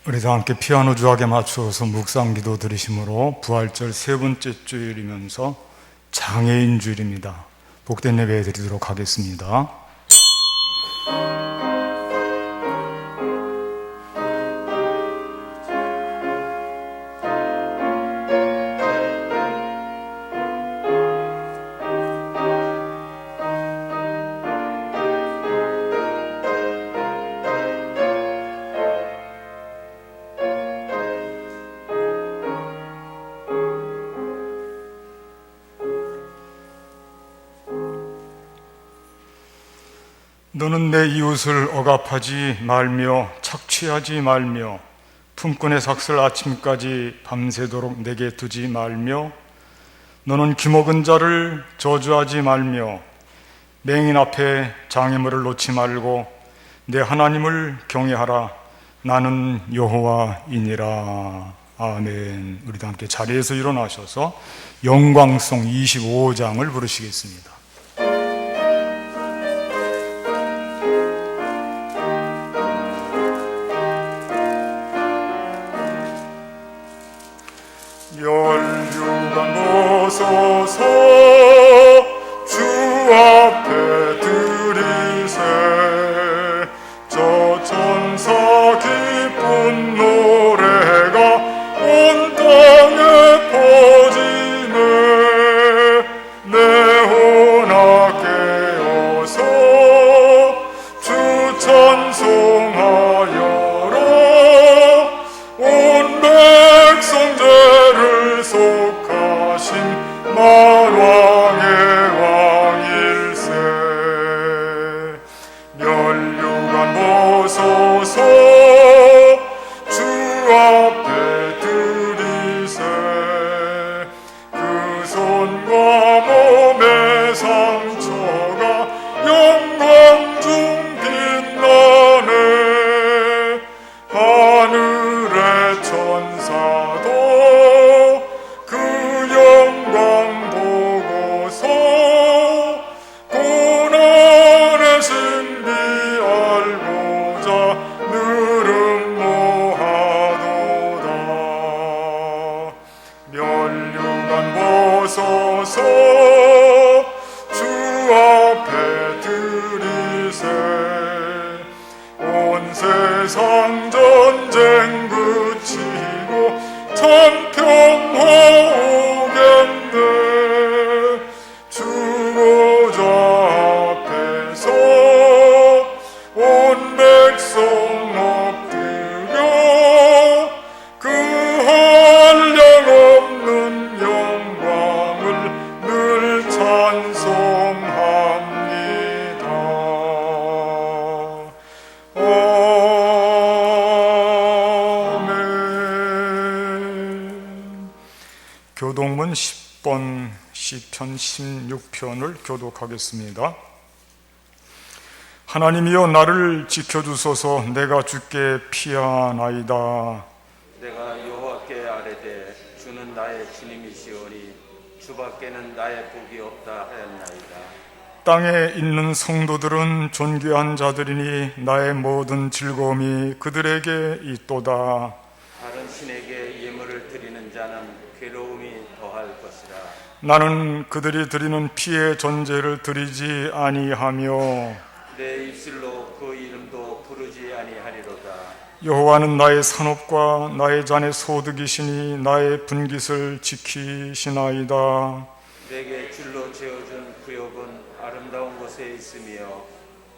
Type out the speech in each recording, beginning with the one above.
우리 다 함께 피아노 주악에 맞추어서 묵상기도 드리심으로 부활절 세 번째 주일이면서 장애인 주일입니다. 복된 예배 드리도록 하겠습니다. 너는 내 이웃을 억압하지 말며 착취하지 말며 품꾼의 삭슬 아침까지 밤새도록 내게 두지 말며 너는 귀먹은 자를 저주하지 말며 맹인 앞에 장애물을 놓지 말고 내 하나님을 경외하라. 나는 여호와이니라. 아멘. 우리도 함께 자리에서 일어나셔서 영광송 25장을 부르시겠습니다. 멸류관 보소서 주 앞에 드리세 저 천사 기쁜 노래가 온 땅에 퍼지네 내 혼아 깨어서 주 찬송하여라 온 백성 죄를 속하신 만왕의 왕일세 멸류관 보소서 주 앞에 드리세 그 손과 몸의 상처가 영광 중 빛나네 하늘의 천사도 그 영광 보고서 고난의 신비 알고자 느름 모하도다 멸류관 보소서 주 앞에 드리세 온 세상 전쟁 그치고 참 평화 오겠네 주보좌 앞에서 온 백성 엎드려 그 한량없는 영광을 늘 찬송합니다. 교동문 10번 시편 16편을 교독하겠습니다. 하나님이여 나를 지켜주소서 내가 주께 피하나이다. 내가 여호와께 아뢰되 주는 나의 주님이시오니 주밖에는 나의 복이 없다 하였나이다. 땅에 있는 성도들은 존귀한 자들이니 나의 모든 즐거움이 그들에게 있도다. 다른 신에게 예물을 드리는 자는 괴로움이 더할 것이라. 나는 그들이 드리는 피의 전제를 드리지 아니하며 내 입술로 그 이름도 부르지 아니하리로다. 여호와는 나의 산업과 나의 잔의 소득이시니 나의 분깃을 지키시나이다. 내게 줄로 지어준 구역은 아름다운 곳에 있으며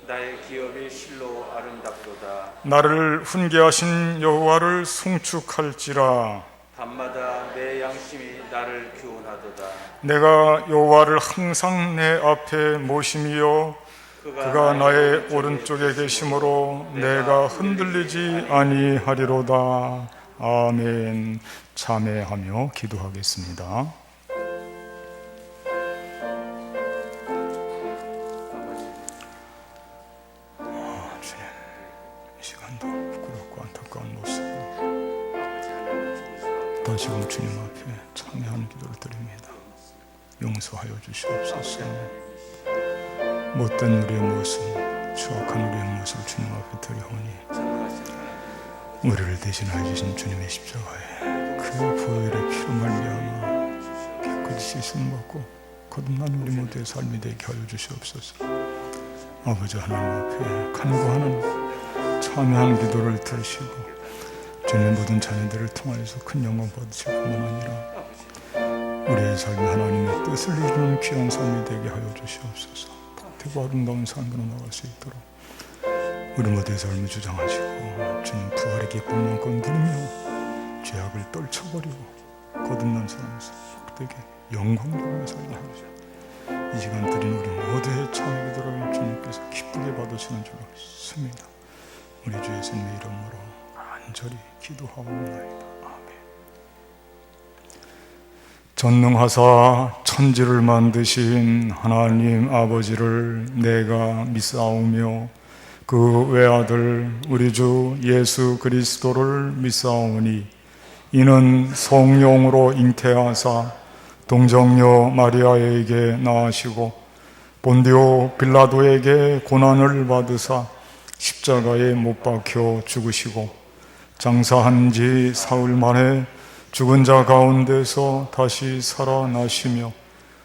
나의 기업이 실로 아름답도다. 나를 훈계하신 여호와를 송축할지라. 밤마다 내 양심이 나를 교훈하도다. 내가 여호와를 항상 내 앞에 모심이요 그가 나의 오른쪽에 계심으로 내가 흔들리지 아니하리로다. 아멘. 참회하며 기도하겠습니다. 주님, 이 시간도 부끄럽고 안타까운 모습 다시금 주님 앞에 참회하는 기도를 드립니다. 용서하여 주시옵소서. 못된 우리의 모습, 추악한 우리의 모습 주님 앞에 드려오니 우리를 대신하여 주신 주님의 십자가에 그 보혈의 피로 말미암아 깨끗이 씻음 받고 거듭난 우리 모두의 삶이 되게 하여 주시옵소서. 아버지 하나님 앞에 간구하는 참여한 기도를 들으시고 주님 모든 자녀들을 통하여서 큰 영광 받으실 뿐만 아니라 우리의 삶이 하나님의 뜻을 이루는 귀한 삶이 되게 하여 주시옵소서. 복되고 아름다운 삶으로 나갈 수 있도록 우리 모두의 삶을 주장하시고 주님 부활의 기쁨 마음껏 누리며 죄악을 떨쳐버리고 거듭난 사람에서 복되게 영광스러운 삶을 하시옵소서. 이 시간 드린 우리 모두의 참여 기도를 주님께서 기쁘게 받으시는 줄 믿습니다. 우리 주 예수님의 이름으로 간절히 기도하옵나이다. 아멘. 전능하사 천지를 만드신 하나님 아버지를 내가 믿사오며 그 외아들 우리 주 예수 그리스도를 믿사오니 이는 성령으로 잉태하사 동정녀 마리아에게 낳으시고 본디오 빌라도에게 고난을 받으사 십자가에 못 박혀 죽으시고 장사한 지 사흘 만에 죽은 자 가운데서 다시 살아나시며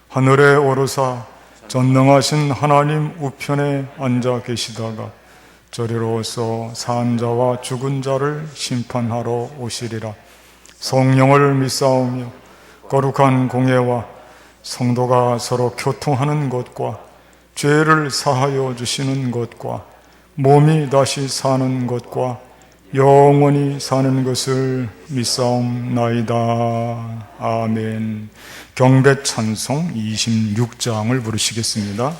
하늘에 오르사 전능하신 하나님 우편에 앉아 계시다가 저리로서 산 자와 죽은 자를 심판하러 오시리라. 성령을 믿사오며 거룩한 공예와 성도가 서로 교통하는 것과 죄를 사하여 주시는 것과 몸이 다시 사는 것과 영원히 사는 것을 믿사옵나이다. 아멘. 경배 찬송 26장을 부르시겠습니다.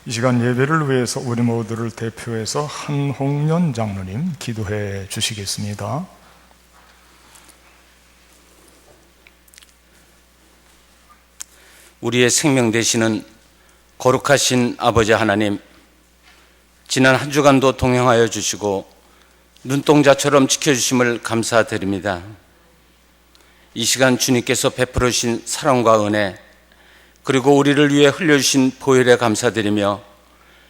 이 시간 예배를 위해서 우리 모두를 대표해서 한홍련 장로님 기도해 주시겠습니다. 우리의 생명 되시는 거룩하신 아버지 하나님, 지난 한 주간도 동행하여 주시고 눈동자처럼 지켜주심을 감사드립니다. 이 시간 주님께서 베풀어 주신 사랑과 은혜, 그리고 우리를 위해 흘려주신 보혈에 감사드리며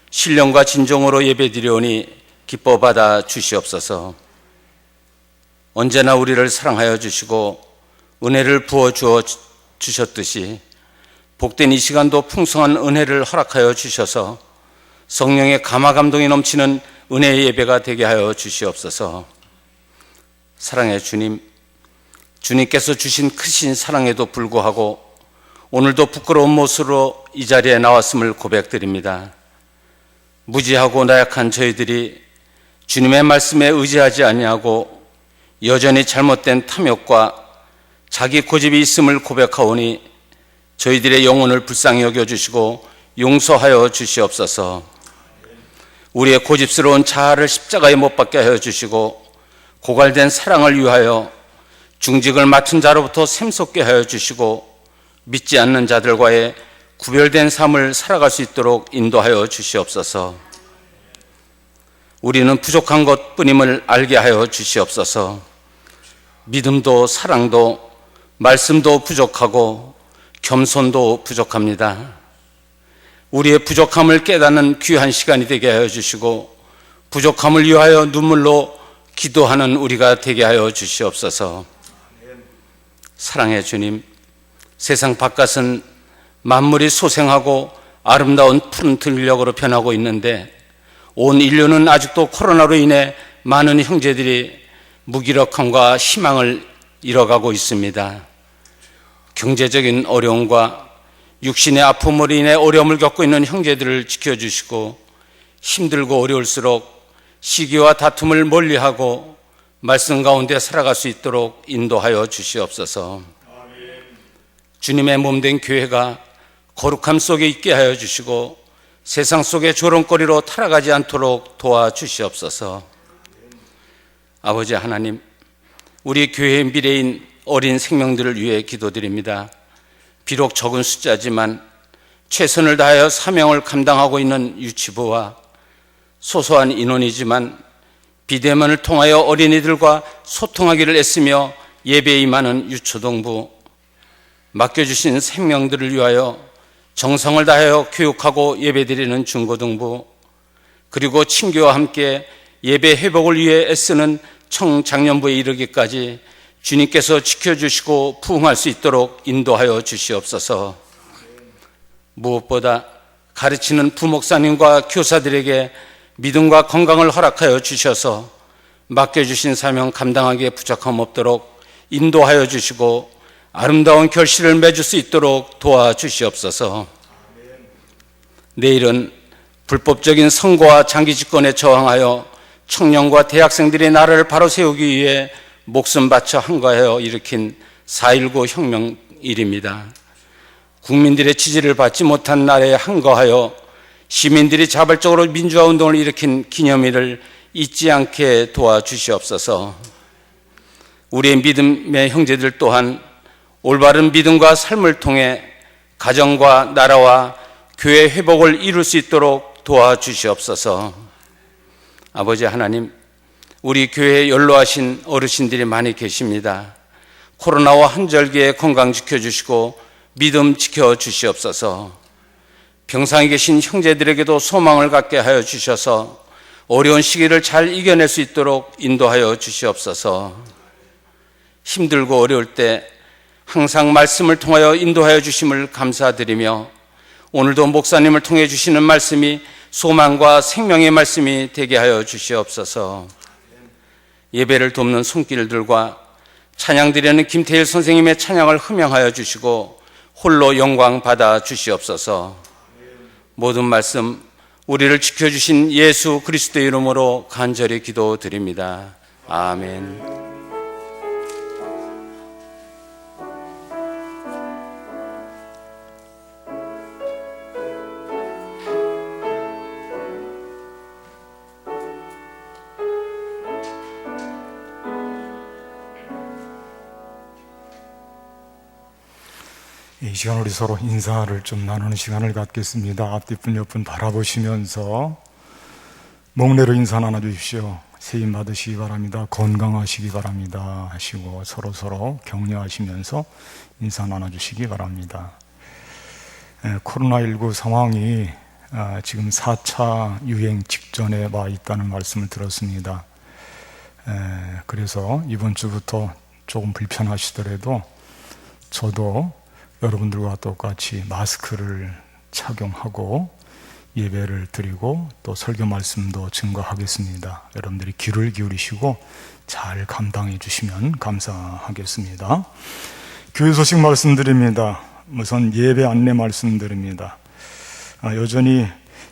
신령과 진정으로 예배드리오니 기뻐 받아 주시옵소서. 언제나 우리를 사랑하여 주시고 은혜를 부어 주어 주셨듯이 복된 이 시간도 풍성한 은혜를 허락하여 주셔서 성령의 감화 감동이 넘치는 은혜의 예배가 되게 하여 주시옵소서. 사랑의 주님, 주님께서 주신 크신 사랑에도 불구하고 오늘도 부끄러운 모습으로 이 자리에 나왔음을 고백드립니다. 무지하고 나약한 저희들이 주님의 말씀에 의지하지 아니하고 여전히 잘못된 탐욕과 자기 고집이 있음을 고백하오니 저희들의 영혼을 불쌍히 여겨주시고 용서하여 주시옵소서. 우리의 고집스러운 자아를 십자가에 못 박게 하여 주시고 고갈된 사랑을 위하여 중직을 맡은 자로부터 샘솟게 하여 주시고 믿지 않는 자들과의 구별된 삶을 살아갈 수 있도록 인도하여 주시옵소서. 우리는 부족한 것뿐임을 알게 하여 주시옵소서. 믿음도 사랑도 말씀도 부족하고 겸손도 부족합니다. 우리의 부족함을 깨닫는 귀한 시간이 되게 하여 주시고 부족함을 위하여 눈물로 기도하는 우리가 되게 하여 주시옵소서. 사랑의 주님, 세상 바깥은 만물이 소생하고 아름다운 푸른 들녘으로 변하고 있는데 온 인류는 아직도 코로나로 인해 많은 형제들이 무기력함과 희망을 잃어가고 있습니다. 경제적인 어려움과 육신의 아픔으로 인해 어려움을 겪고 있는 형제들을 지켜주시고 힘들고 어려울수록 시기와 다툼을 멀리하고 말씀 가운데 살아갈 수 있도록 인도하여 주시옵소서. 주님의 몸된 교회가 거룩함 속에 있게 하여 주시고 세상 속의 조롱거리로 타락하지 않도록 도와주시옵소서. 아버지 하나님, 우리 교회의 미래인 어린 생명들을 위해 기도드립니다. 비록 적은 숫자지만 최선을 다하여 사명을 감당하고 있는 유치부와 소소한 인원이지만 비대면을 통하여 어린이들과 소통하기를 애쓰며 예배에 임하는 유초동부, 맡겨주신 생명들을 위하여 정성을 다하여 교육하고 예배드리는 중고등부, 그리고 친교와 함께 예배 회복을 위해 애쓰는 청장년부에 이르기까지 주님께서 지켜주시고 부흥할 수 있도록 인도하여 주시옵소서. 무엇보다 가르치는 부목사님과 교사들에게 믿음과 건강을 허락하여 주셔서 맡겨주신 사명 감당하기에 부족함 없도록 인도하여 주시고 아름다운 결실을 맺을 수 있도록 도와주시옵소서. 내일은 불법적인 선거와 장기 집권에 저항하여 청년과 대학생들의 나라를 바로 세우기 위해 목숨 바쳐 한가하여 일으킨 4.19 혁명일입니다. 국민들의 지지를 받지 못한 날에 한가하여 시민들이 자발적으로 민주화 운동을 일으킨 기념일을 잊지 않게 도와주시옵소서. 우리의 믿음의 형제들 또한 올바른 믿음과 삶을 통해 가정과 나라와 교회 회복을 이룰 수 있도록 도와주시옵소서. 아버지 하나님, 우리 교회에 연로하신 어르신들이 많이 계십니다. 코로나와 한절기에 건강 지켜주시고 믿음 지켜주시옵소서. 병상에 계신 형제들에게도 소망을 갖게 하여 주셔서 어려운 시기를 잘 이겨낼 수 있도록 인도하여 주시옵소서. 힘들고 어려울 때 항상 말씀을 통하여 인도하여 주심을 감사드리며 오늘도 목사님을 통해 주시는 말씀이 소망과 생명의 말씀이 되게 하여 주시옵소서. 예배를 돕는 손길들과 찬양 드리는 김태일 선생님의 찬양을 흠양하여 주시고 홀로 영광 받아 주시옵소서. 모든 말씀 우리를 지켜주신 예수 그리스도의 이름으로 간절히 기도드립니다. 아멘. 이 시간 우리 서로 인사를 좀 나누는 시간을 갖겠습니다. 앞뒤분 옆분 바라보시면서 목례로 인사 나눠주십시오. 세임 받으시기 바랍니다. 건강하시기 바랍니다 하시고 서로 격려하시면서 인사 나눠주시기 바랍니다. 코로나19 상황이 지금 4차 유행 직전에 와 있다는 말씀을 들었습니다. 그래서 이번 주부터 조금 불편하시더라도 저도 여러분들과 똑같이 마스크를 착용하고 예배를 드리고 또 설교 말씀도 증거하겠습니다. 여러분들이 귀를 기울이시고 잘 감당해 주시면 감사하겠습니다. 교회 소식 말씀드립니다. 우선 예배 안내 말씀드립니다. 여전히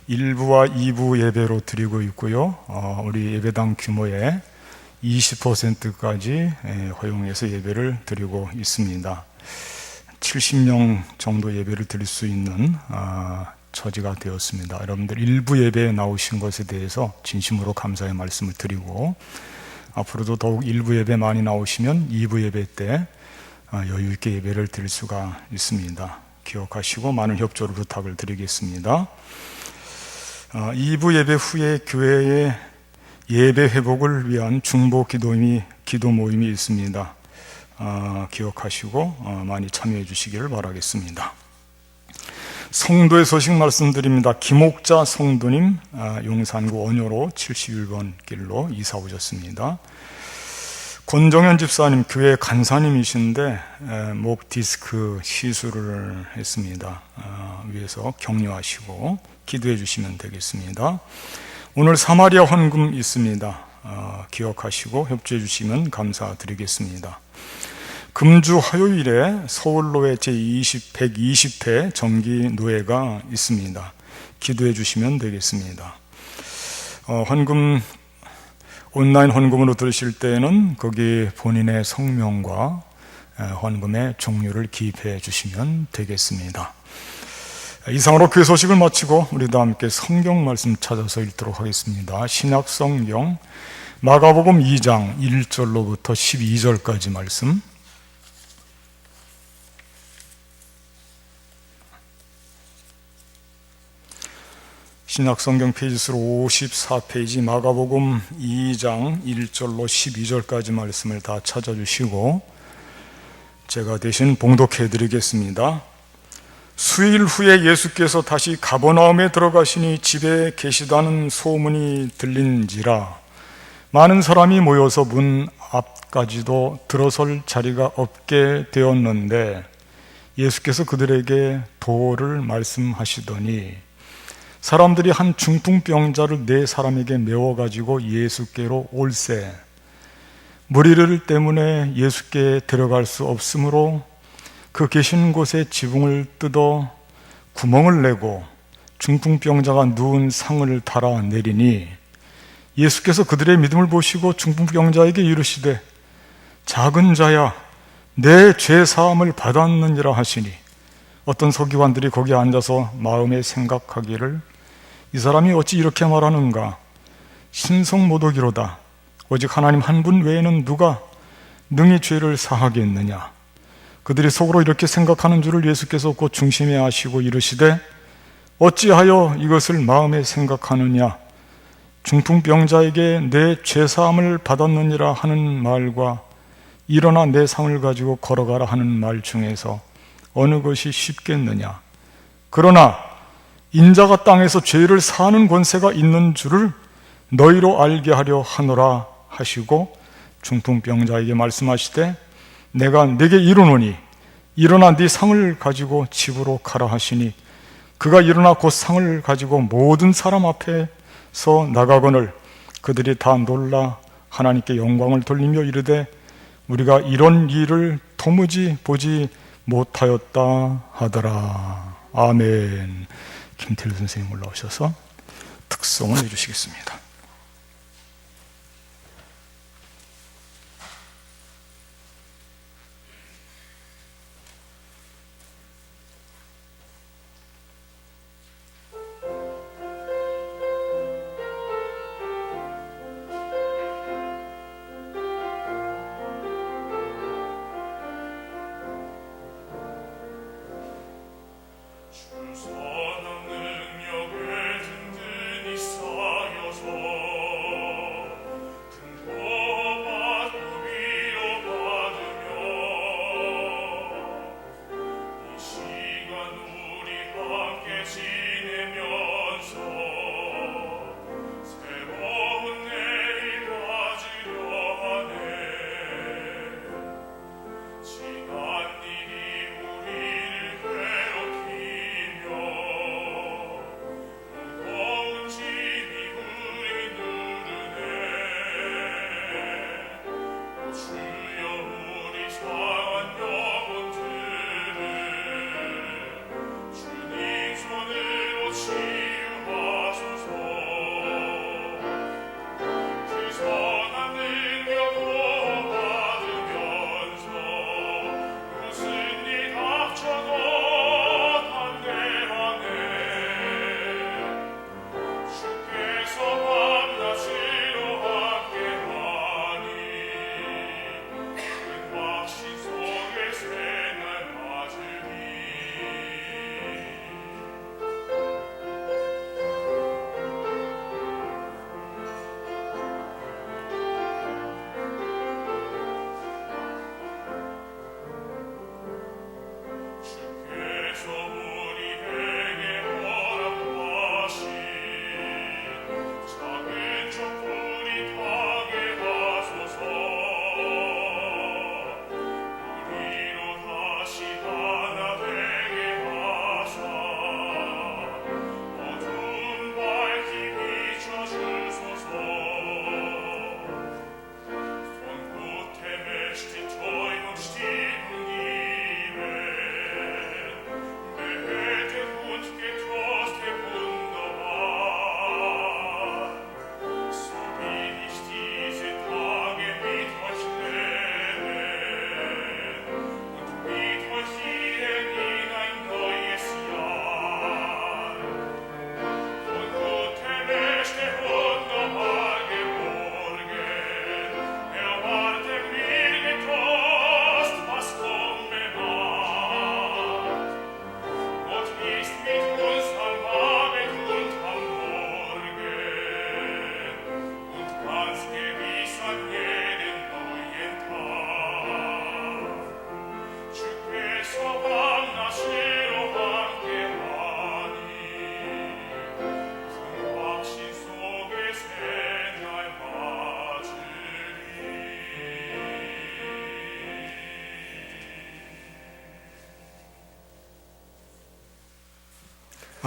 1부와 2부 예배로 드리고 있고요. 우리 예배당 규모의 20%까지 허용해서 예배를 드리고 있습니다. 70명 정도 예배를 드릴 수 있는 처지가 되었습니다. 여러분들 일부 예배에 나오신 것에 대해서 진심으로 감사의 말씀을 드리고 앞으로도 더욱 일부 예배 많이 나오시면 2부 예배 때 여유 있게 예배를 드릴 수가 있습니다. 기억하시고 많은 협조를 부탁을 드리겠습니다. 2부 예배 후에 교회에 예배 회복을 위한 중보 기도 모임이 있습니다. 기억하시고 많이 참여해 주시기를 바라겠습니다. 성도의 소식 말씀드립니다. 김옥자 성도님, 용산구 원효로 71번 길로 이사 오셨습니다. 권정현 집사님, 교회 간사님이신데 목 디스크 시술을 했습니다. 위에서 격려하시고 기도해 주시면 되겠습니다. 오늘 사마리아 헌금 있습니다. 기억하시고 협조해 주시면 감사드리겠습니다. 금주 화요일에 서울로회 제120회 정기노회가 있습니다. 기도해 주시면 되겠습니다. 온라인 헌금으로 들으실 때는 거기 본인의 성명과 헌금의 종류를 기입해 주시면 되겠습니다. 이상으로 그 소식을 마치고 우리도 함께 성경 말씀 찾아서 읽도록 하겠습니다. 신약 성경 마가복음 2장 1절로부터 12절까지 말씀. 신약성경 페이지수로 54페이지 마가복음 2장 1절로 12절까지 말씀을 다 찾아주시고 제가 대신 봉독해 드리겠습니다. 수일 후에 예수께서 다시 가버나움에 들어가시니 집에 계시다는 소문이 들린지라 많은 사람이 모여서 문 앞까지도 들어설 자리가 없게 되었는데 예수께서 그들에게 도를 말씀하시더니 사람들이 한 중풍병자를 4사람에게 메워가지고 예수께로 올세 무리를 때문에 예수께 들어갈 수 없으므로 그 계신 곳에 지붕을 뜯어 구멍을 내고 중풍병자가 누운 상을 달아 내리니 예수께서 그들의 믿음을 보시고 중풍병자에게 이르시되 작은 자야 내 죄 사함을 받았느니라 하시니 어떤 서기관들이 거기 앉아서 마음에 생각하기를 이 사람이 어찌 이렇게 말하는가? 신성모독이로다. 오직 하나님 한 분 외에는 누가 능히 죄를 사하겠느냐? 그들이 속으로 이렇게 생각하는 줄을 예수께서 곧 중심에 아시고 이르시되 어찌하여 이것을 마음에 생각하느냐? 중풍병자에게 내 죄사함을 받았느니라 하는 말과 일어나 내 상을 가지고 걸어가라 하는 말 중에서 어느 것이 쉽겠느냐? 그러나 인자가 땅에서 죄를 사하는 권세가 있는 줄을 너희로 알게 하려 하노라 하시고 중풍병자에게 말씀하시되 내가 네게 이르노니 일어나 네 상을 가지고 집으로 가라 하시니 그가 일어나 곧 상을 가지고 모든 사람 앞에서 나가거늘 그들이 다 놀라 하나님께 영광을 돌리며 이르되 우리가 이런 일을 도무지 보지 못하였다 하더라. 아멘. 김태일 선생님 올라오셔서 특송을 해주시겠습니다.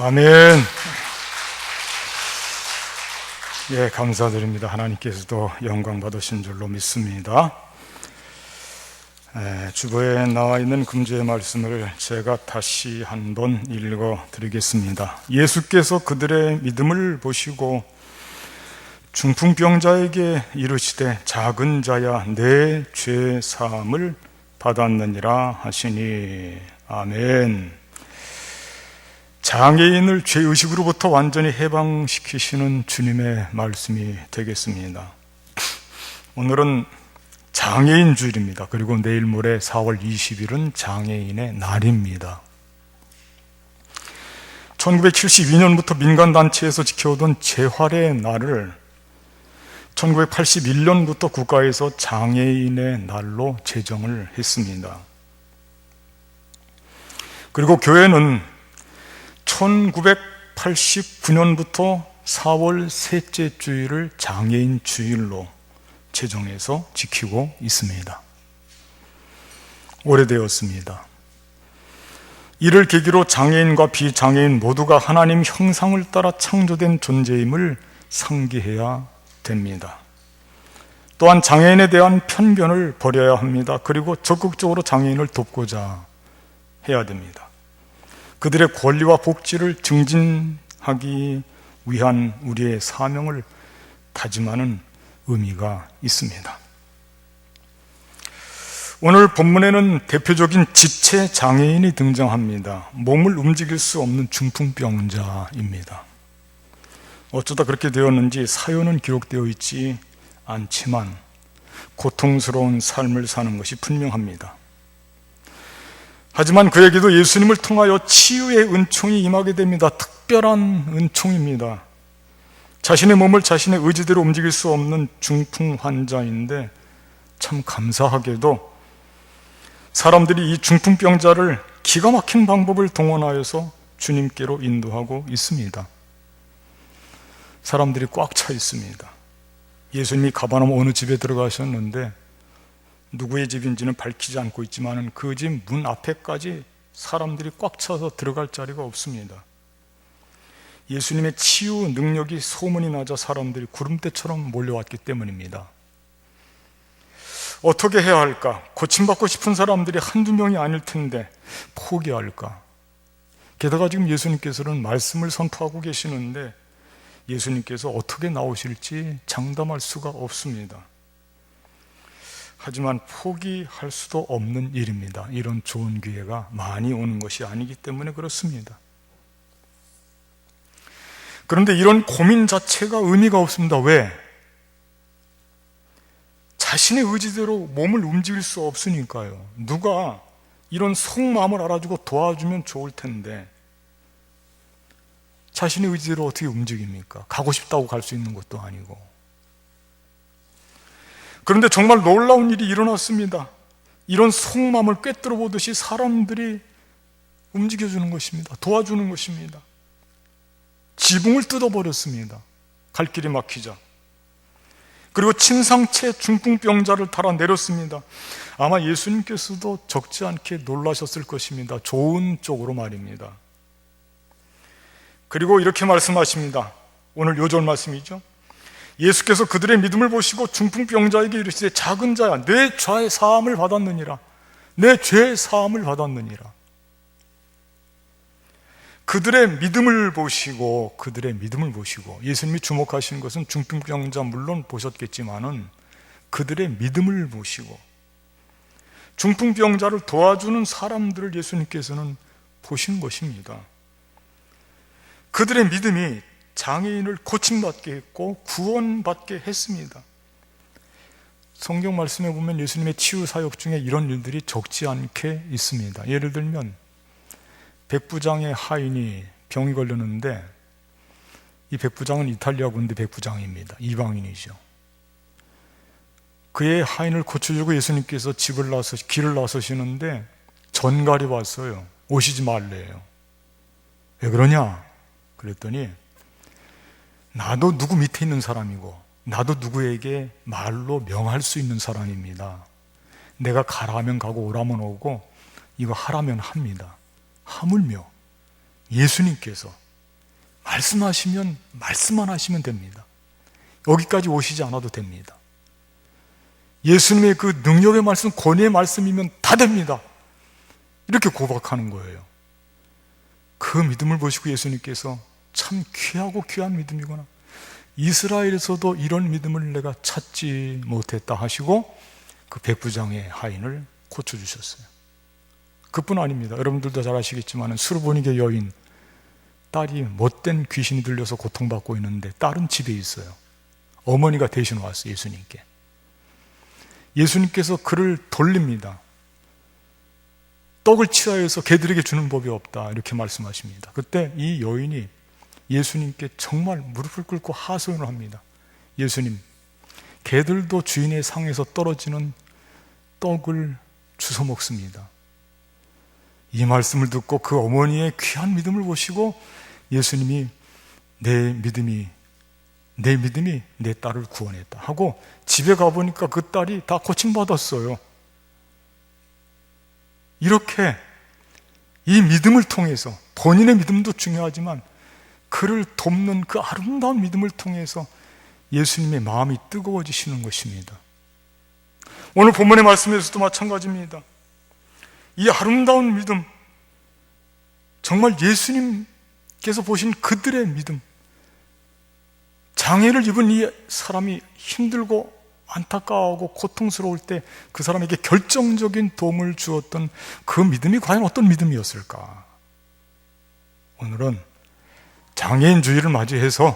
아멘. 예, 감사드립니다. 하나님께서도 영광 받으신 줄로 믿습니다. 주보에 나와 있는 금주의 말씀을 제가 다시 한번 읽어 드리겠습니다. 예수께서 그들의 믿음을 보시고 중풍병자에게 이르시되 작은 자야 내 죄 사함을 받았느니라 하시니. 아멘. 장애인을 죄의식으로부터 완전히 해방시키시는 주님의 말씀이 되겠습니다. 오늘은 장애인 주일입니다. 그리고 내일 모레 4월 20일은 장애인의 날입니다. 1972년부터 민간단체에서 지켜오던 재활의 날을 1981년부터 국가에서 장애인의 날로 제정을 했습니다. 그리고 교회는 1989년부터 4월 셋째 주일을 장애인 주일로 제정해서 지키고 있습니다. 오래되었습니다. 이를 계기로 장애인과 비장애인 모두가 하나님 형상을 따라 창조된 존재임을 상기해야 됩니다. 또한 장애인에 대한 편견을 버려야 합니다. 그리고 적극적으로 장애인을 돕고자 해야 됩니다. 그들의 권리와 복지를 증진하기 위한 우리의 사명을 다짐하는 의미가 있습니다. 오늘 본문에는 대표적인 지체 장애인이 등장합니다. 몸을 움직일 수 없는 중풍병자입니다. 어쩌다 그렇게 되었는지 사연은 기록되어 있지 않지만 고통스러운 삶을 사는 것이 분명합니다. 하지만 그에게도 예수님을 통하여 치유의 은총이 임하게 됩니다. 특별한 은총입니다. 자신의 몸을 자신의 의지대로 움직일 수 없는 중풍 환자인데 참 감사하게도 사람들이 이 중풍병자를 기가 막힌 방법을 동원하여서 주님께로 인도하고 있습니다. 사람들이 꽉 차 있습니다. 예수님이 가버나움 어느 집에 들어가셨는데 누구의 집인지는 밝히지 않고 있지만 그 집 문 앞에까지 사람들이 꽉 차서 들어갈 자리가 없습니다. 예수님의 치유 능력이 소문이 나자 사람들이 구름대처럼 몰려왔기 때문입니다. 어떻게 해야 할까? 고침받고 싶은 사람들이 한두 명이 아닐 텐데 포기할까? 게다가 지금 예수님께서는 말씀을 선포하고 계시는데 예수님께서 어떻게 나오실지 장담할 수가 없습니다. 하지만 포기할 수도 없는 일입니다. 이런 좋은 기회가 많이 오는 것이 아니기 때문에 그렇습니다. 그런데 이런 고민 자체가 의미가 없습니다. 왜? 자신의 의지대로 몸을 움직일 수 없으니까요. 누가 이런 속마음을 알아주고 도와주면 좋을 텐데 자신의 의지대로 어떻게 움직입니까? 가고 싶다고 갈 수 있는 것도 아니고. 그런데 정말 놀라운 일이 일어났습니다. 이런 속마음을 꿰뚫어 보듯이 사람들이 움직여주는 것입니다. 도와주는 것입니다. 지붕을 뜯어버렸습니다. 갈 길이 막히자. 그리고 침상체 중풍병자를 달아 내렸습니다. 아마 예수님께서도 적지 않게 놀라셨을 것입니다. 좋은 쪽으로 말입니다. 그리고 이렇게 말씀하십니다. 오늘 요절 말씀이죠. 예수께서 그들의 믿음을 보시고 중풍병자에게 이르시되 작은 자야 내 죄 사함을 받았느니라. 내 죄 사함을 받았느니라. 그들의 믿음을 보시고 예수님이 주목하시는 것은 중풍병자 물론 보셨겠지만은 그들의 믿음을 보시고 중풍병자를 도와주는 사람들을 예수님께서는 보신 것입니다. 그들의 믿음이 장애인을 고침받게 했고 구원받게 했습니다. 성경 말씀에 보면 예수님의 치유 사역 중에 이런 일들이 적지 않게 있습니다. 예를 들면 백부장의 하인이 병이 걸렸는데 이 백부장은 이탈리아 군대 백부장입니다. 이방인이죠. 그의 하인을 고쳐주고 예수님께서 길을 나서시는데 전갈이 왔어요. 오시지 말래요. 왜 그러냐? 그랬더니 나도 누구 밑에 있는 사람이고 나도 누구에게 말로 명할 수 있는 사람입니다. 내가 가라 하면 가고 오라면 오고 이거 하라면 합니다. 하물며 예수님께서 말씀하시면 말씀만 하시면 됩니다. 여기까지 오시지 않아도 됩니다. 예수님의 그 능력의 말씀, 권위의 말씀이면 다 됩니다. 이렇게 고백하는 거예요. 그 믿음을 보시고 예수님께서 참 귀하고 귀한 믿음이구나, 이스라엘에서도 이런 믿음을 내가 찾지 못했다 하시고 그 백부장의 하인을 고쳐주셨어요. 그뿐 아닙니다. 여러분들도 잘 아시겠지만 수르보니게 여인, 딸이 못된 귀신이 들려서 고통받고 있는데 딸은 집에 있어요. 어머니가 대신 왔어요. 예수님께. 예수님께서 그를 돌립니다. 떡을 취하여서 개들에게 주는 법이 없다, 이렇게 말씀하십니다. 그때 이 여인이 예수님께 정말 무릎을 꿇고 하소연을 합니다. 예수님, 개들도 주인의 상에서 떨어지는 떡을 주워 먹습니다. 이 말씀을 듣고 그 어머니의 귀한 믿음을 보시고 예수님이 내 믿음이 내 딸을 구원했다 하고 집에 가보니까 그 딸이 다 고침받았어요. 이렇게 이 믿음을 통해서, 본인의 믿음도 중요하지만 그를 돕는 그 아름다운 믿음을 통해서 예수님의 마음이 뜨거워지시는 것입니다. 오늘 본문의 말씀에서도 마찬가지입니다. 이 아름다운 믿음, 정말 예수님께서 보신 그들의 믿음, 장애를 입은 이 사람이 힘들고 안타까워하고 고통스러울 때 그 사람에게 결정적인 도움을 주었던 그 믿음이 과연 어떤 믿음이었을까? 오늘은 장애인 주일을 맞이해서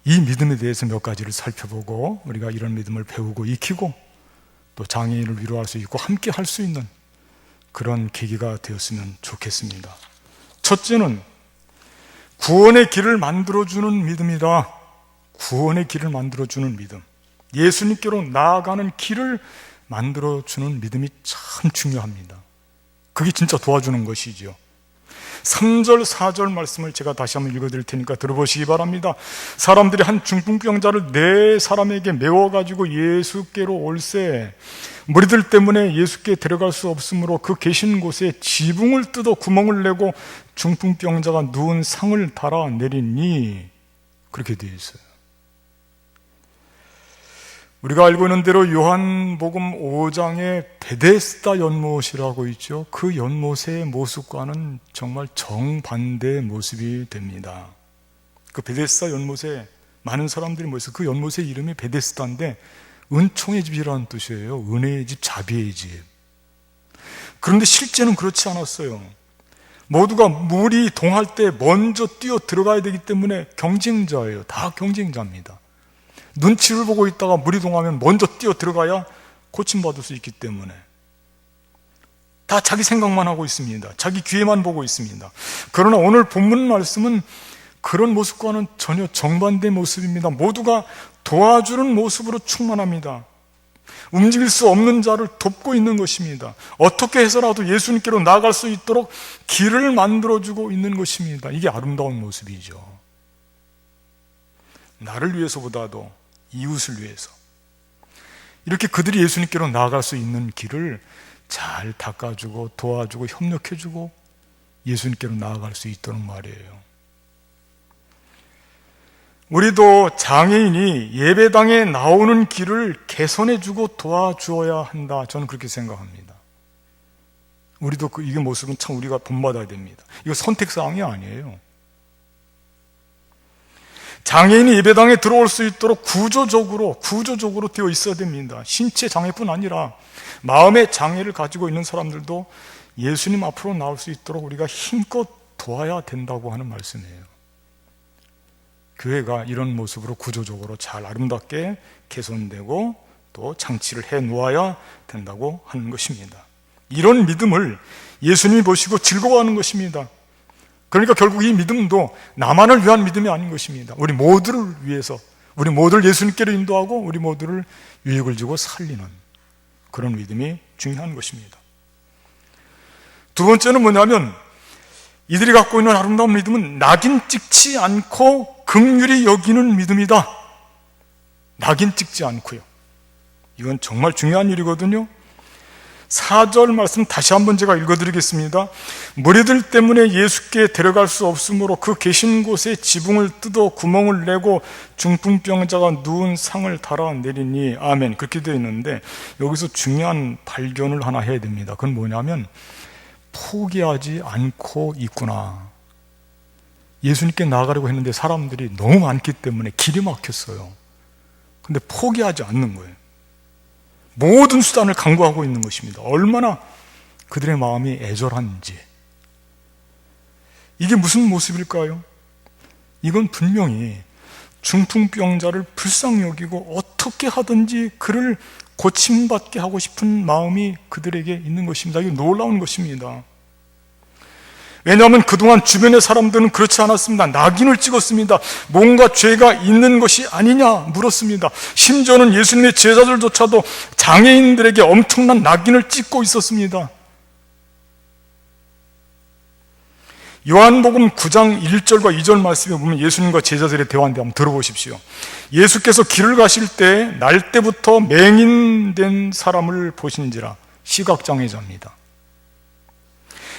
이 믿음에 대해서 몇 가지를 살펴보고 우리가 이런 믿음을 배우고 익히고 또 장애인을 위로할 수 있고 함께 할 수 있는 그런 계기가 되었으면 좋겠습니다. 첫째는 구원의 길을 만들어주는 믿음이다. 구원의 길을 만들어주는 믿음, 예수님께로 나아가는 길을 만들어주는 믿음이 참 중요합니다. 그게 진짜 도와주는 것이죠. 3절 4절 말씀을 제가 다시 한번 읽어드릴 테니까 들어보시기 바랍니다. 사람들이 한 중풍병자를 4사람에게 메워가지고 예수께로 올세 무리들 때문에 예수께 데려갈 수 없으므로 그 계신 곳에 지붕을 뜯어 구멍을 내고 중풍병자가 누운 상을 달아 내리니, 그렇게 되어 있어요. 우리가 알고 있는 대로 요한복음 5장에 베데스다 연못이라고 있죠. 그 연못의 모습과는 정말 정반대의 모습이 됩니다. 그 베데스다 연못에 많은 사람들이 모여서, 그 연못의 이름이 베데스다인데 은총의 집이라는 뜻이에요. 은혜의 집, 자비의 집. 그런데 실제는 그렇지 않았어요. 모두가 물이 동할 때 먼저 뛰어 들어가야 되기 때문에 경쟁자예요. 다 경쟁자입니다. 눈치를 보고 있다가 물이 동하면 먼저 뛰어 들어가야 고침받을 수 있기 때문에 다 자기 생각만 하고 있습니다. 자기 기회만 보고 있습니다. 그러나 오늘 본문 말씀은 그런 모습과는 전혀 정반대 모습입니다. 모두가 도와주는 모습으로 충만합니다. 움직일 수 없는 자를 돕고 있는 것입니다. 어떻게 해서라도 예수님께로 나아갈 수 있도록 길을 만들어주고 있는 것입니다. 이게 아름다운 모습이죠. 나를 위해서보다도 이웃을 위해서 이렇게 그들이 예수님께로 나아갈 수 있는 길을 잘 닦아주고 도와주고 협력해주고 예수님께로 나아갈 수 있도록 말이에요. 우리도 장애인이 예배당에 나오는 길을 개선해주고 도와주어야 한다, 저는 그렇게 생각합니다. 우리도 이게 모습은 참 우리가 본받아야 됩니다. 이거 선택사항이 아니에요. 장애인이 예배당에 들어올 수 있도록 구조적으로 되어 있어야 됩니다. 신체 장애뿐 아니라 마음의 장애를 가지고 있는 사람들도 예수님 앞으로 나올 수 있도록 우리가 힘껏 도와야 된다고 하는 말씀이에요. 교회가 이런 모습으로 구조적으로 잘 아름답게 개선되고 또 장치를 해 놓아야 된다고 하는 것입니다. 이런 믿음을 예수님이 보시고 즐거워하는 것입니다. 그러니까 결국 이 믿음도 나만을 위한 믿음이 아닌 것입니다. 우리 모두를 위해서, 우리 모두를 예수님께로 인도하고 우리 모두를 유익을 주고 살리는 그런 믿음이 중요한 것입니다. 두 번째는 뭐냐면, 이들이 갖고 있는 아름다운 믿음은 낙인 찍지 않고 긍휼히 여기는 믿음이다. 낙인 찍지 않고요. 이건 정말 중요한 일이거든요. 4절 말씀 다시 한번 제가 읽어드리겠습니다. 무리들 때문에 예수께 데려갈 수 없으므로 그 계신 곳에 지붕을 뜯어 구멍을 내고 중풍병자가 누운 상을 달아 내리니. 아멘. 그렇게 되어 있는데 여기서 중요한 발견을 하나 해야 됩니다. 그건 뭐냐면 포기하지 않고 있구나. 예수님께 나아가려고 했는데 사람들이 너무 많기 때문에 길이 막혔어요. 근데 포기하지 않는 거예요. 모든 수단을 강구하고 있는 것입니다. 얼마나 그들의 마음이 애절한지. 이게 무슨 모습일까요? 이건 분명히 중풍병자를 불쌍히 여기고 어떻게 하든지 그를 고침받게 하고 싶은 마음이 그들에게 있는 것입니다. 이게 놀라운 것입니다. 왜냐하면 그동안 주변의 사람들은 그렇지 않았습니다. 낙인을 찍었습니다. 뭔가 죄가 있는 것이 아니냐 물었습니다. 심지어는 예수님의 제자들조차도 장애인들에게 엄청난 낙인을 찍고 있었습니다. 요한복음 9장 1절과 2절 말씀에 보면 예수님과 제자들의 대화인데 한번 들어보십시오. 예수께서 길을 가실 때 날 때부터 맹인된 사람을 보신지라. 시각장애자입니다.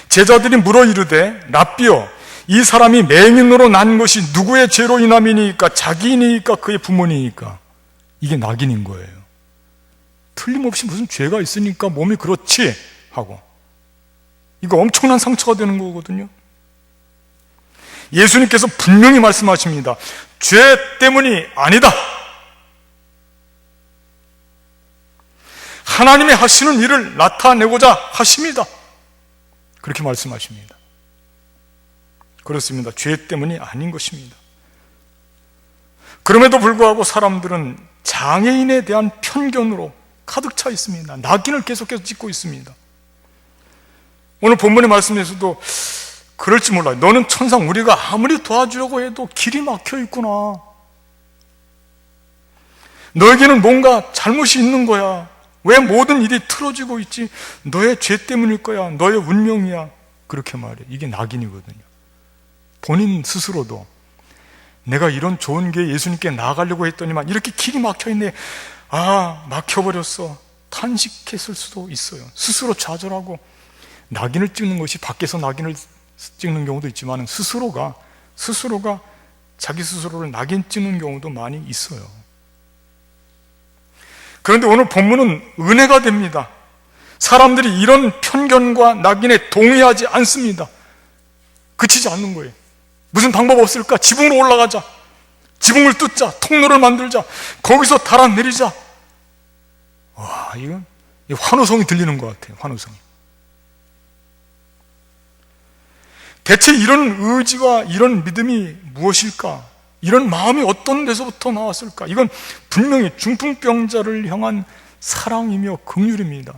제자들이 물어 이르되 랍비여, 이 사람이 맹인으로 난 것이 누구의 죄로 인함이니까? 자기이니까 그의 부모니까? 이게 낙인인 거예요. 틀림없이 무슨 죄가 있으니까 몸이 그렇지 하고, 이거 엄청난 상처가 되는 거거든요. 예수님께서 분명히 말씀하십니다. 죄 때문이 아니다. 하나님의 하시는 일을 나타내고자 하십니다. 그렇게 말씀하십니다. 그렇습니다. 죄 때문이 아닌 것입니다. 그럼에도 불구하고 사람들은 장애인에 대한 편견으로 가득 차 있습니다. 낙인을 계속해서 찍고 있습니다. 오늘 본문의 말씀에서도 그럴지 몰라요. 너는 천상, 우리가 아무리 도와주려고 해도 길이 막혀 있구나. 너에게는 뭔가 잘못이 있는 거야. 왜 모든 일이 틀어지고 있지? 너의 죄 때문일 거야. 너의 운명이야. 그렇게 말해. 이게 낙인이거든요. 본인 스스로도 내가 이런 좋은 기회에 예수님께 나아가려고 했더니만 이렇게 길이 막혀있네. 아, 막혀버렸어. 탄식했을 수도 있어요. 스스로 좌절하고. 낙인을 찍는 것이 밖에서 낙인을 찍는 경우도 있지만 스스로가 자기 스스로를 낙인 찍는 경우도 많이 있어요. 그런데 오늘 본문은 은혜가 됩니다. 사람들이 이런 편견과 낙인에 동의하지 않습니다. 그치지 않는 거예요. 무슨 방법 없을까? 지붕으로 올라가자. 지붕을 뚫자. 통로를 만들자. 거기서 달아내리자. 와, 이건 환호성이 들리는 것 같아요. 환호성이. 대체 이런 의지와 이런 믿음이 무엇일까? 이런 마음이 어떤 데서부터 나왔을까? 이건 분명히 중풍병자를 향한 사랑이며 긍휼입니다.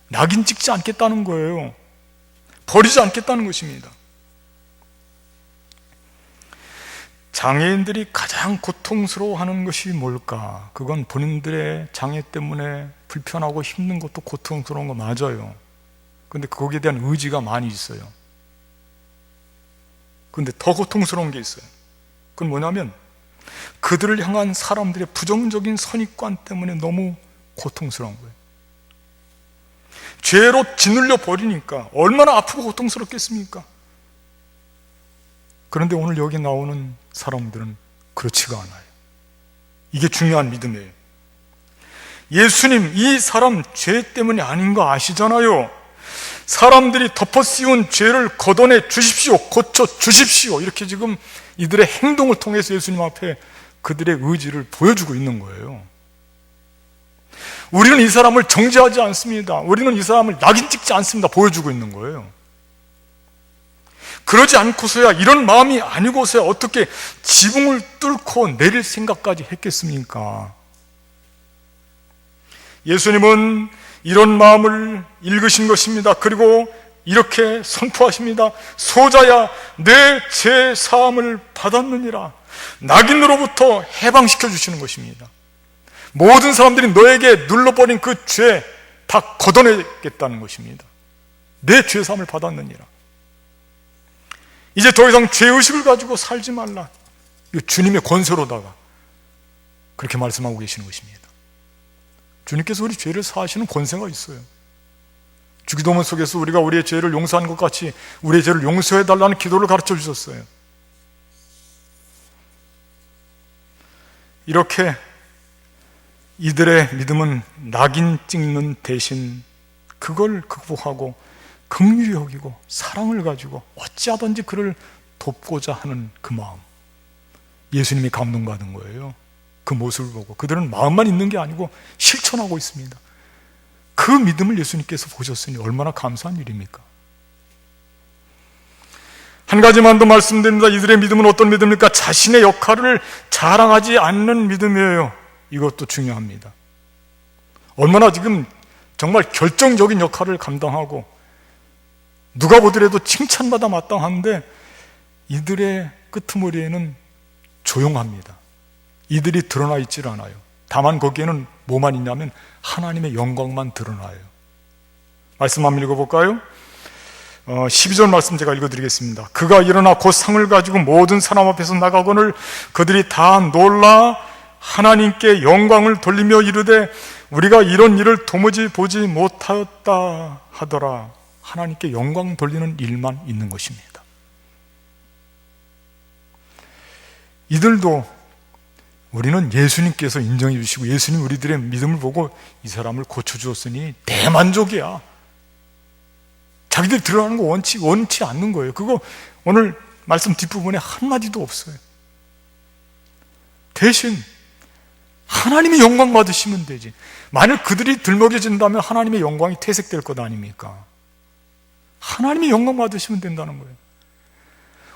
낙인 찍지 않겠다는 거예요. 버리지 않겠다는 것입니다. 장애인들이 가장 고통스러워하는 것이 뭘까? 그건 본인들의 장애 때문에 불편하고 힘든 것도 고통스러운 거 맞아요. 그런데 거기에 대한 의지가 많이 있어요. 그런데 더 고통스러운 게 있어요. 그건 뭐냐면 그들을 향한 사람들의 부정적인 선입관 때문에 너무 고통스러운 거예요. 죄로 짓눌려 버리니까 얼마나 아프고 고통스럽겠습니까? 그런데 오늘 여기 나오는 사람들은 그렇지가 않아요. 이게 중요한 믿음이에요. 예수님, 이 사람 죄 때문이 아닌 거 아시잖아요. 사람들이 덮어 씌운 죄를 걷어내 주십시오. 고쳐 주십시오. 이렇게 지금 이들의 행동을 통해서 예수님 앞에 그들의 의지를 보여주고 있는 거예요. 우리는 이 사람을 정죄하지 않습니다. 우리는 이 사람을 낙인 찍지 않습니다. 보여주고 있는 거예요. 그러지 않고서야, 이런 마음이 아니고서야 어떻게 지붕을 뚫고 내릴 생각까지 했겠습니까? 예수님은 이런 마음을 읽으신 것입니다. 그리고 이렇게 선포하십니다. 소자야, 내 죄 사함을 받았느니라. 낙인으로부터 해방시켜 주시는 것입니다. 모든 사람들이 너에게 눌러버린 그 죄 다 걷어내겠다는 것입니다. 내 죄 사함을 받았느니라. 이제 더 이상 죄의식을 가지고 살지 말라. 이 주님의 권세로다가 그렇게 말씀하고 계시는 것입니다. 주님께서 우리 죄를 사하시는 권세가 있어요. 주기도문 속에서 우리가 우리의 죄를 용서한 것 같이 우리의 죄를 용서해달라는 기도를 가르쳐 주셨어요. 이렇게 이들의 믿음은 낙인 찍는 대신 그걸 극복하고 긍휼히 여기고 사랑을 가지고 어찌하든지 그를 돕고자 하는 그 마음, 예수님이 감동받은 거예요. 그 모습을 보고 그들은 마음만 있는 게 아니고 실천하고 있습니다. 그 믿음을 예수님께서 보셨으니 얼마나 감사한 일입니까? 한 가지만 더 말씀드립니다. 이들의 믿음은 어떤 믿음입니까? 자신의 역할을 자랑하지 않는 믿음이에요. 이것도 중요합니다. 얼마나 지금 정말 결정적인 역할을 감당하고 누가 보더라도 칭찬받아 마땅한데 이들의 끄트머리에는 조용합니다. 이들이 드러나 있질 않아요. 다만 거기에는 뭐만 있냐면 하나님의 영광만 드러나요. 말씀 한번 읽어볼까요? 12절 말씀 제가 읽어드리겠습니다. 그가 일어나 곧 상을 가지고 모든 사람 앞에서 나가거늘 그들이 다 놀라 하나님께 영광을 돌리며 이르되 우리가 이런 일을 도무지 보지 못하였다 하더라. 하나님께 영광 돌리는 일만 있는 것입니다. 이들도 우리는 예수님께서 인정해 주시고 예수님 우리들의 믿음을 보고 이 사람을 고쳐주었으니 대만족이야. 자기들 들어가는 거 원치 않는 거예요. 그거 오늘 말씀 뒷부분에 한마디도 없어요. 대신 하나님의 영광 받으시면 되지. 만약 그들이 들먹여진다면 하나님의 영광이 퇴색될 것 아닙니까? 하나님의 영광 받으시면 된다는 거예요.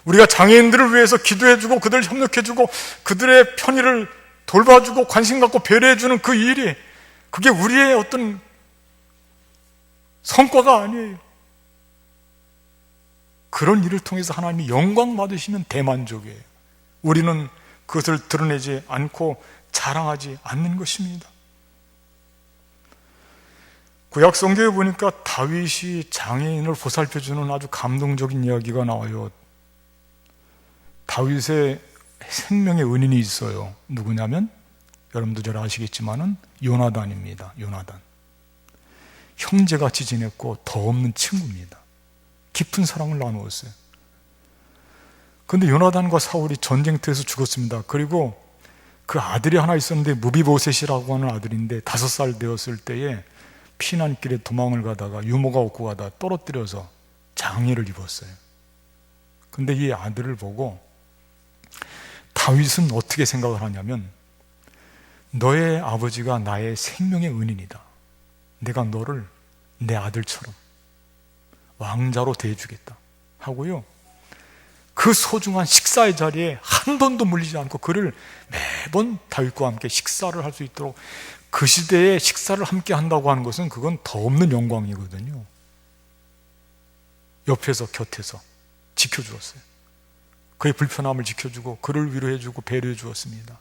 우리가 장애인들을 위해서 기도해주고 그들을 협력해주고 그들의 편의를 돌봐주고 관심 갖고 배려해주는 그 일이 그게 우리의 어떤 성과가 아니에요. 그런 일을 통해서 하나님이 영광 받으시면 대만족이에요. 우리는 그것을 드러내지 않고 자랑하지 않는 것입니다. 구약 성경에 보니까 다윗이 장애인을 보살펴주는 아주 감동적인 이야기가 나와요. 다윗의 생명의 은인이 있어요. 누구냐면 여러분도 잘 아시겠지만은 요나단입니다. 요나단. 형제같이 지냈고 더 없는 친구입니다. 깊은 사랑을 나누었어요. 그런데 요나단과 사울이 전쟁터에서 죽었습니다. 그리고 그 아들이 하나 있었는데 무비보셋이라고 하는 아들인데 5살 되었을 때에 피난길에 도망을 가다가 유모가 얻고 가다 떨어뜨려서 장애를 입었어요. 그런데 이 아들을 보고 다윗은 어떻게 생각을 하냐면 너의 아버지가 나의 생명의 은인이다. 내가 너를 내 아들처럼 왕자로 대해주겠다 하고요. 그 소중한 식사의 자리에 한 번도 물리지 않고 그를 매번 다윗과 함께 식사를 할 수 있도록 그 시대에 식사를 함께 한다고 하는 것은 그건 더 없는 영광이거든요. 옆에서 곁에서 지켜주었어요. 그의 불편함을 지켜주고 그를 위로해주고 배려해 주었습니다.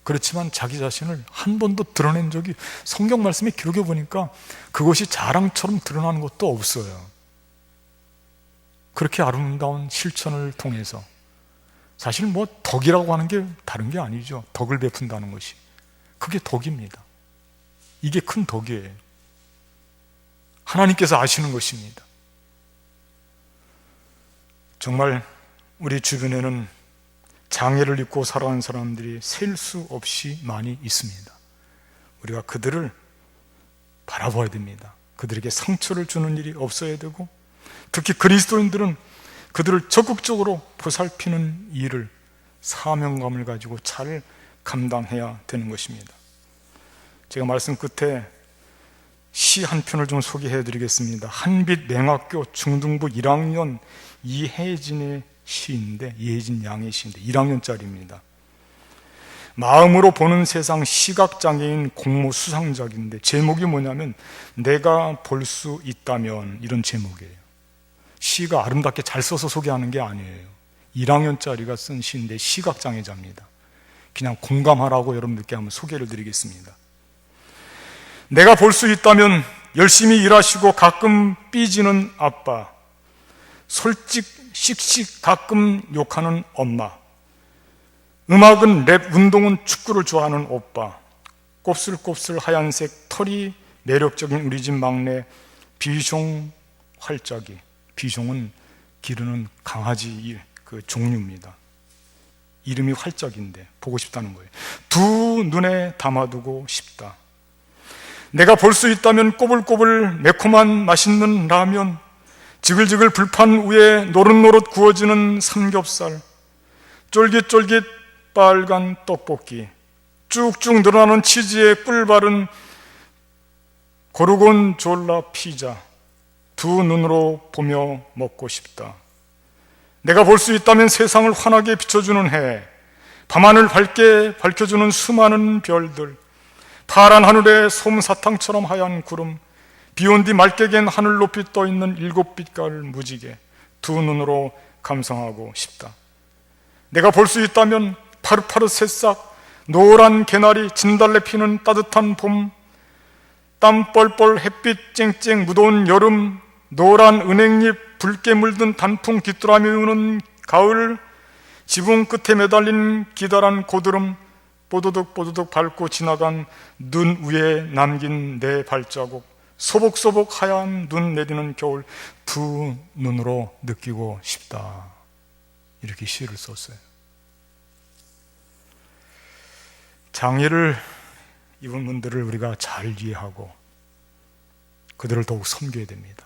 그렇지만 자기 자신을 한 번도 드러낸 적이 성경 말씀에 기록해 보니까 그것이 자랑처럼 드러나는 것도 없어요. 그렇게 아름다운 실천을 통해서 사실 뭐 덕이라고 하는 게 다른 게 아니죠. 덕을 베푼다는 것이 그게 덕입니다. 이게 큰 덕이에요. 하나님께서 아시는 것입니다. 정말 우리 주변에는 장애를 입고 살아가는 사람들이 셀 수 없이 많이 있습니다. 우리가 그들을 바라봐야 됩니다. 그들에게 상처를 주는 일이 없어야 되고 특히 그리스도인들은 그들을 적극적으로 보살피는 일을 사명감을 가지고 잘 감당해야 되는 것입니다. 제가 말씀 끝에 시 한 편을 좀 소개해 드리겠습니다. 한빛 맹학교 중등부 1학년 이혜진의 시인데, 이혜진 양의 시인데 1학년짜리입니다. 마음으로 보는 세상 시각장애인 공모 수상작인데 제목이 뭐냐면 내가 볼 수 있다면, 이런 제목이에요. 시가 아름답게 잘 써서 소개하는 게 아니에요. 1학년짜리가 쓴 시인데 시각장애자입니다. 그냥 공감하라고 여러분들께 한번 소개를 드리겠습니다. 내가 볼 수 있다면 열심히 일하시고 가끔 삐지는 아빠, 솔직 씩씩 가끔 욕하는 엄마, 음악은 랩, 운동은 축구를 좋아하는 오빠, 곱슬곱슬 하얀색 털이 매력적인 우리 집 막내 비숑 활짝이, 비숑은 기르는 강아지 그 종류입니다. 이름이 활짝인데 보고 싶다는 거예요. 두 눈에 담아두고 싶다. 내가 볼 수 있다면 꼬불꼬불 매콤한 맛있는 라면, 지글지글 불판 위에 노릇노릇 구워지는 삼겹살, 쫄깃쫄깃 빨간 떡볶이, 쭉쭉 늘어나는 치즈에 꿀 바른 고르곤졸라 피자, 두 눈으로 보며 먹고 싶다. 내가 볼 수 있다면 세상을 환하게 비춰주는 해, 밤하늘 밝게 밝혀주는 수많은 별들, 파란 하늘에 솜사탕처럼 하얀 구름, 비온 뒤 맑게 갠 하늘 높이 떠있는 7빛깔 무지개, 두 눈으로 감상하고 싶다. 내가 볼 수 있다면 파릇파릇 새싹, 노란 개나리, 진달래 피는 따뜻한 봄, 땀 뻘뻘 햇빛 쨍쨍 무더운 여름, 노란 은행잎, 붉게 물든 단풍 귀뚜라미 우는 가을, 지붕 끝에 매달린 기다란 고드름, 뽀드득 뽀드득 밟고 지나간 눈 위에 남긴 내 발자국, 소복소복 하얀 눈 내리는 겨울, 두 눈으로 느끼고 싶다. 이렇게 시를 썼어요. 장애를 입은 분들을 우리가 잘 이해하고 그들을 더욱 섬겨야 됩니다.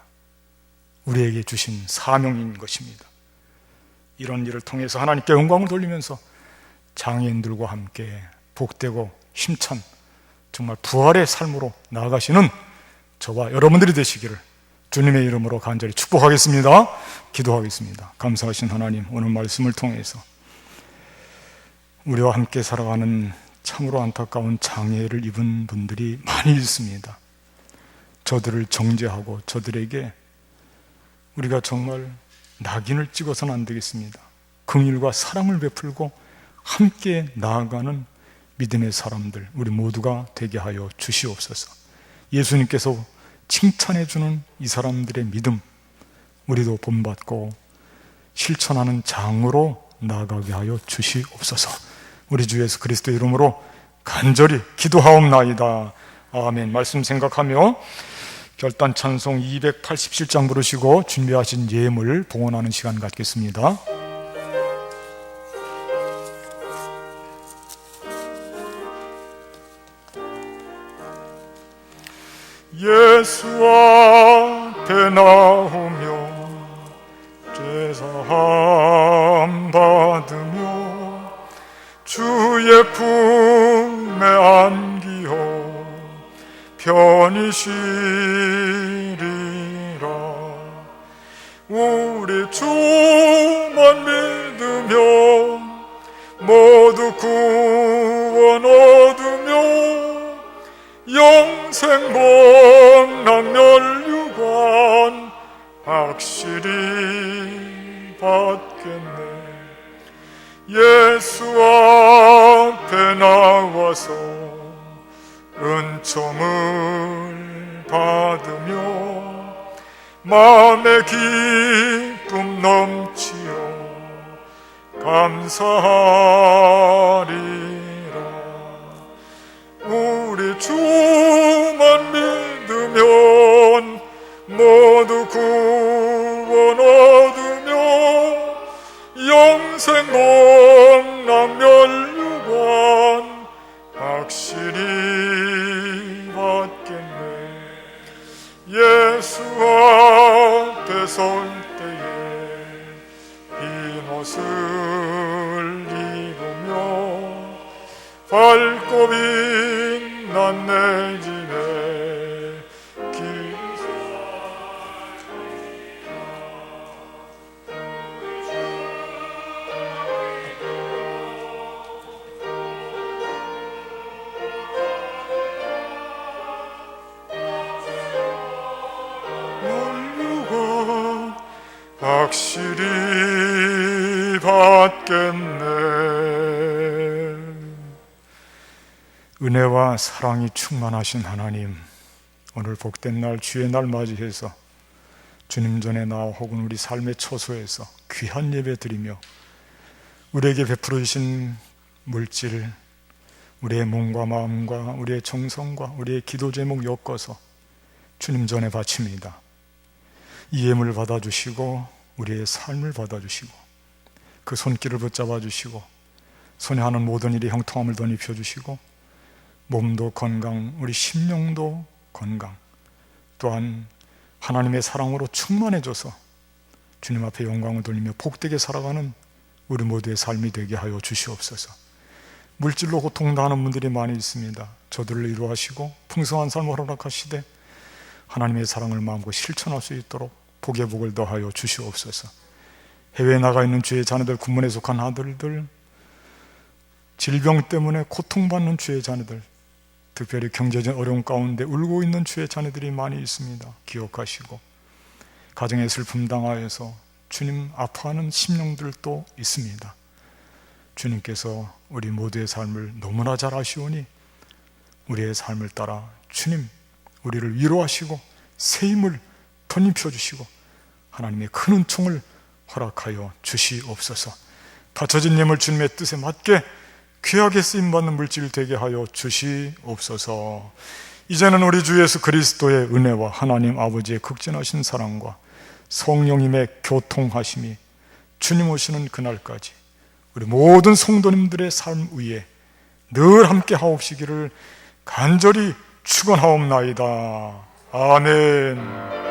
우리에게 주신 사명인 것입니다. 이런 일을 통해서 하나님께 영광을 돌리면서 장애인들과 함께 복되고 힘찬 정말 부활의 삶으로 나아가시는 저와 여러분들이 되시기를 주님의 이름으로 간절히 축복하겠습니다. 기도하겠습니다. 감사하신 하나님, 오늘 말씀을 통해서 우리와 함께 살아가는 참으로 안타까운 장애를 입은 분들이 많이 있습니다. 저들을 정죄하고 저들에게 우리가 정말 낙인을 찍어서는 안 되겠습니다. 긍휼과 사랑을 베풀고 함께 나아가는 믿음의 사람들 우리 모두가 되게 하여 주시옵소서. 예수님께서 칭찬해 주는 이 사람들의 믿음 우리도 본받고 실천하는 장으로 나아가게 하여 주시옵소서. 우리 주 예수 그리스도의 이름으로 간절히 기도하옵나이다. 아멘. 말씀 생각하며 결단 찬송 287장 부르시고 준비하신 예물 봉헌하는 시간 갖겠습니다. 예수 앞에 나오며 죄사함 받으며 주의 품에 안기어 편히 쉬리라. 우리 주만 믿으며 모두 구원 얻으며 영생 복락 멸류관 확실히 받겠네. 예수 앞에 나와서 은총을 받으며 마음의 기쁨 넘치어 감사하리라. 우리 주만 믿으면 모두 구원 얻으며 영생 복락 멸류관 확실히 받겠네. 예수 앞에 설 때에 흰 옷을 입으며 밝고 빛난 내 집에 확실히 받겠네. 은혜와 사랑이 충만하신 하나님, 오늘 복된 날 주의 날 맞이해서 주님 전에 나와 혹은 우리 삶의 처소에서 귀한 예배 드리며 우리에게 베풀어 주신 물질, 우리의 몸과 마음과 우리의 정성과 우리의 기도 제목 엮어서 주님 전에 바칩니다. 이 예물을 받아주시고 우리의 삶을 받아주시고 그 손길을 붙잡아 주시고 손에 하는 모든 일에 형통함을 덧입혀 주시고 몸도 건강, 우리 심령도 건강, 또한 하나님의 사랑으로 충만해져서 주님 앞에 영광을 돌리며 복되게 살아가는 우리 모두의 삶이 되게 하여 주시옵소서. 물질로 고통당하는 분들이 많이 있습니다. 저들을 위로하시고 풍성한 삶을 허락하시되 하나님의 사랑을 마음껏 실천할 수 있도록 복의 복을 더하여 주시옵소서. 해외에 나가 있는 주의 자녀들, 군문에 속한 아들들, 질병 때문에 고통받는 주의 자녀들, 특별히 경제적 어려움 가운데 울고 있는 주의 자녀들이 많이 있습니다. 기억하시고 가정의 슬픔 당하여서 주님 아파하는 심령들도 있습니다. 주님께서 우리 모두의 삶을 너무나 잘 아시오니 우리의 삶을 따라 주님 우리를 위로하시고 새 힘을 덧입혀 주시고 하나님의 큰 은총을 허락하여 주시옵소서. 바쳐진 예물 주님의 뜻에 맞게 귀하게 쓰임받는 물질 되게 하여 주시옵소서. 이제는 우리 주 예수 그리스도의 은혜와 하나님 아버지의 극진하신 사랑과 성령님의 교통하심이 주님 오시는 그날까지 우리 모든 성도님들의 삶 위에 늘 함께 하옵시기를 간절히 축원하옵나이다. 아멘.